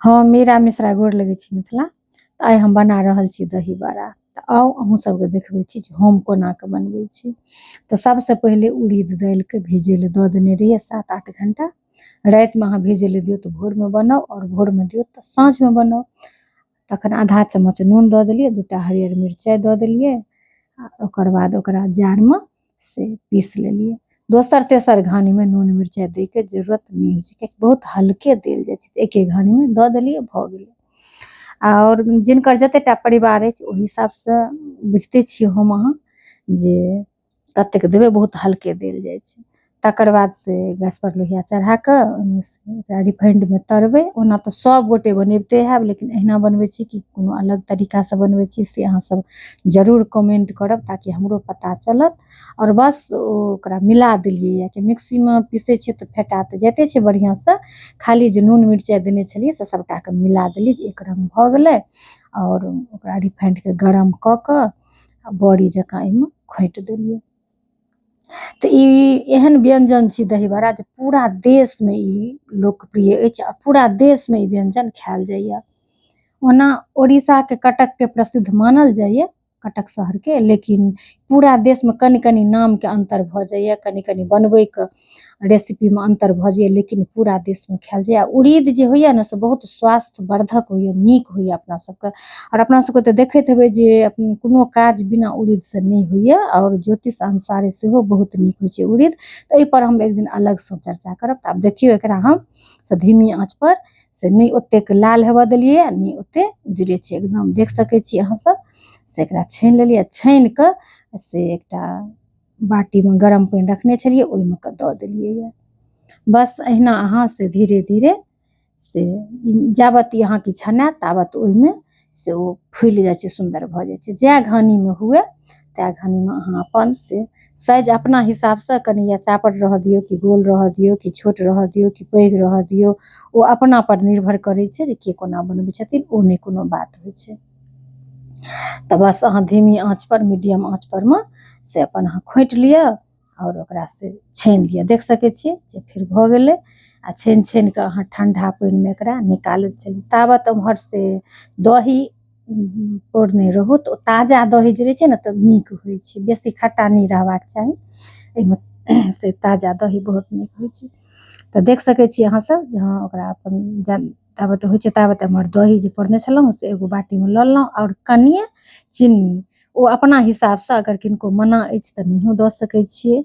हम मीरा मिश्रा गोर लगै छी मिथिला। तऽ आइ हम बना रहल छी दही बड़ा। तऽ आउ अहूँ सबके देखबै छी जे हम कोना कऽ बनबै छी। तऽ सबसँ पहिले उड़ीद दालिके भीजै लए दऽ देने रहियै 7-8 घंटा। रातिमे अहाँ भीजै लए दियौ तऽ भोरमे बनाउ, आओर भोरमे दियौ तऽ साँझमे बनाउ। तखन आधा चम्मच नून दऽ देलियै, 2टा हरियर मिरचाइ दऽ देलियै, आ ओकर बाद ओकरा जारमे से पीस लेलियै। दोसर तेसर घानीमे नून मिरचाइ दैके जरूरत नहि होइ छै, किएकि बहुत हल्के देल जाइ छै। तऽ एके घानीमे दऽ देलियै, भऽ गेलै। आओर जिनकर जतेकटा परिवार अछि ओहि हिसाबसँ बुझिते छियै हम अहाँ जे कतेक देबै, बहुत हल्के देल जाइ छै। तकर बाद से गैसपर लोहिआ चढ़ाकऽ ओहिमे से एकरा रिफाइंडमे तरबै। ओना तऽ सब गोटे बनेबिते हैब, लेकिन एहिना बनबै छी कि कोनो अलग तरीकासँ बनबै छी से अहाँसब जरूर कमेन्ट करब, ताकि हमरो पता चलत। आओर बस ओकरा मिला देलियै, कि मिक्सीमे पीसै छियै तऽ फेटा तऽ जाइते छै बढ़िआँसँ। खाली जे नून मिरचाइ देने छलियै से सबटाके मिला देलियै जे एक रङ्ग भऽ गेलै। आओर ओकरा रिफाइंडके गरम कऽ कऽ बड़ी जकाँ एहिमे खोँटि देलियै। तऽ ई एहन व्यञ्जन छी दही बड़ा जे पूरा देशमे ई लोकप्रिय अछि, आ पूरा देशमे ई व्यञ्जन खायल जाइए। ओना उड़ीसाके कटकके प्रसिद्ध मानल जाइए, कटक शहरके, लेकिन पूरा देशमे कनि कनि नामके अन्तर भऽ जाइए, कनि कनि बनबैके रेसिपीमे अन्तर भऽ जाइए, लेकिन पूरा देशमे खायल जाइए। उड़ीद जे होइए ने से बहुत स्वास्थ्यवर्धक होइए, नीक होइए अपना सबके। आओर अपना सबके तऽ देखैत हेबै जे कोनो काज बिना उड़ीदसँ नहि होइए, आओर ज्योतिष अनुसारे सेहो बहुत नीक होइ छै उड़ीद। तऽ एहिपर हम एक दिन अलगसँ चर्चा करब। तऽ आब देखियौ एकरा हम से धीमी आँचपर से नहि ओतेक लाल हेबऽ देलियै, नहि ओतेक उजरे छै, एकदम देख सकै छी अहाँसब। से एकरा छानि लेलियै, छानिकऽ से एकटा बाटीमे गरम पानि रखने छलियै ओहिमे कऽ दऽ देलियै यऽ। बस अहिना अहाँ से धीरे धीरे से जाबत ई अहाँके छनाएत ताबत ओहिमे से ओ फुलि जाइ छै, सुन्दर भऽ जाइ छै। जए घानीमे हुए तए घानीमे अहाँ अपन से साइज अपना हिसाबसँ कनि या चापड़ रहऽ दियौ, कि गोल रहऽ दियौ, कि छोट रहऽ दियौ, कि पैघ रहऽ दियौ, ओ अपनापर निर्भर करै छै जे के कोना बनबै छथिन, ओ नहि कोनो बात होइ छै। तऽ बस अहाँ धीमी आँचपर, मीडियम आँचपरमे से अपन अहाँ खोँटि लिअ, आओर ओकरा से छानि लिअ। देख सकै छियै जे फेर भऽ गेलै। आ छानि छानिकऽ अहाँ ठण्डा पानिमे एकरा निकालैत चलू। ताबत ओम्हर से दही पौरने रहू, तऽ ओ ताजा दही जे रहै छै ने तऽ नीक होइ छै, बेसी खट्टा नहि रहबाक चाही एहिमे से ताजा दही बहुत नीक होइ छै। तऽ देख सकै छी अहाँसब जे हँ ओकरा अपन ताबत होइ छै ताबत एम्हर दही जे पौरने छलहुँ से एगो बाटीमे लऽ लेलहुँ, आओर कनिए चिन्नी ओ अपना हिसाबसँ, अगर किनको मना अछि तऽ नहिओ दऽ सकै छियै।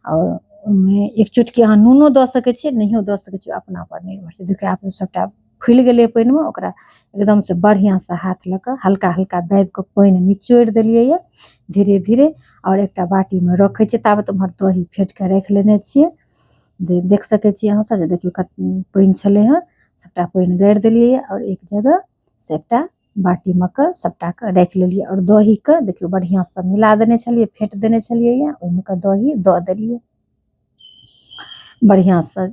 आओर ओहिमे एक चुटकी अहाँ नूनो दऽ सकै छियै, नहिओ दऽ सकै छियै, अपनापर निर्भर छै। देखियौ आब सबटा फुलि गेलै पानिमे, ओकरा एकदमसँ बढ़िआँसँ हाथ लऽ कऽ हल्का हल्का दाबिकऽ पानि निचोड़ि देलियै यऽ धीरे धीरे। आओर एकटा बाटीमे रखै छियै, ताबत ओम्हर दही फेँटिकऽ राखि लेने छियै। देख सकै छियै अहाँसब जे देखियौ पानि छलै हँ, सबटा पानि गारि देलियै यऽ, आओर एक जगह से एकटा बाटीमे कऽ सबटाके राखि लेलियै। आओर दहीके देखियौ बढ़िआँसँ मिला देने छलियै, फेँटि देने छलियै यऽ, ओहिमे कऽ दही दऽ देलियै बढ़िआँसँ।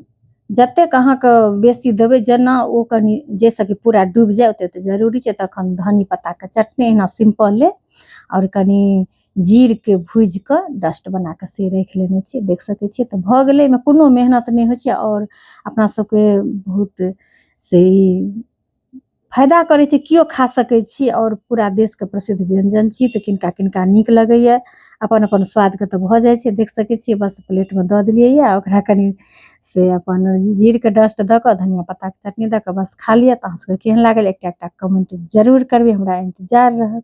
जतेक अहाँके बेसी देबै, जेना ओ कनि जाहिसँ कि पूरा डूबि जाय ओतेक तऽ जरूरी छै। तखन धनी पत्ताके चटनी अहिना सिम्पले, आओर कनि जीरके भूजिकऽ डस्ट बनाकऽ से राखि लेने छियै, देख सकै छियै। तऽ भऽ गेलै, एहिमे कोनो मेहनत नहि होइ छै, आओर अपना सबके बहुत से ई फायदा करै छै, केओ खा सकै छी। आओर पूरा देशके प्रसिद्ध व्यञ्जन छी, तऽ किनका किनका नीक लगैए, अपन अपन स्वादके तऽ भऽ जाइ छै। देख सकै छियै बस प्लेटमे दऽ देलियै यऽ, ओकरा कनि से अपन जीरके डस्ट दऽ कऽ, धनिया पत्ताके चटनी दऽ कऽ बस खा लिअ। तऽ अहाँसबके केहन लागल एकटा एकटा कमेन्ट जरूर करबै, हमरा इन्तजार रहत।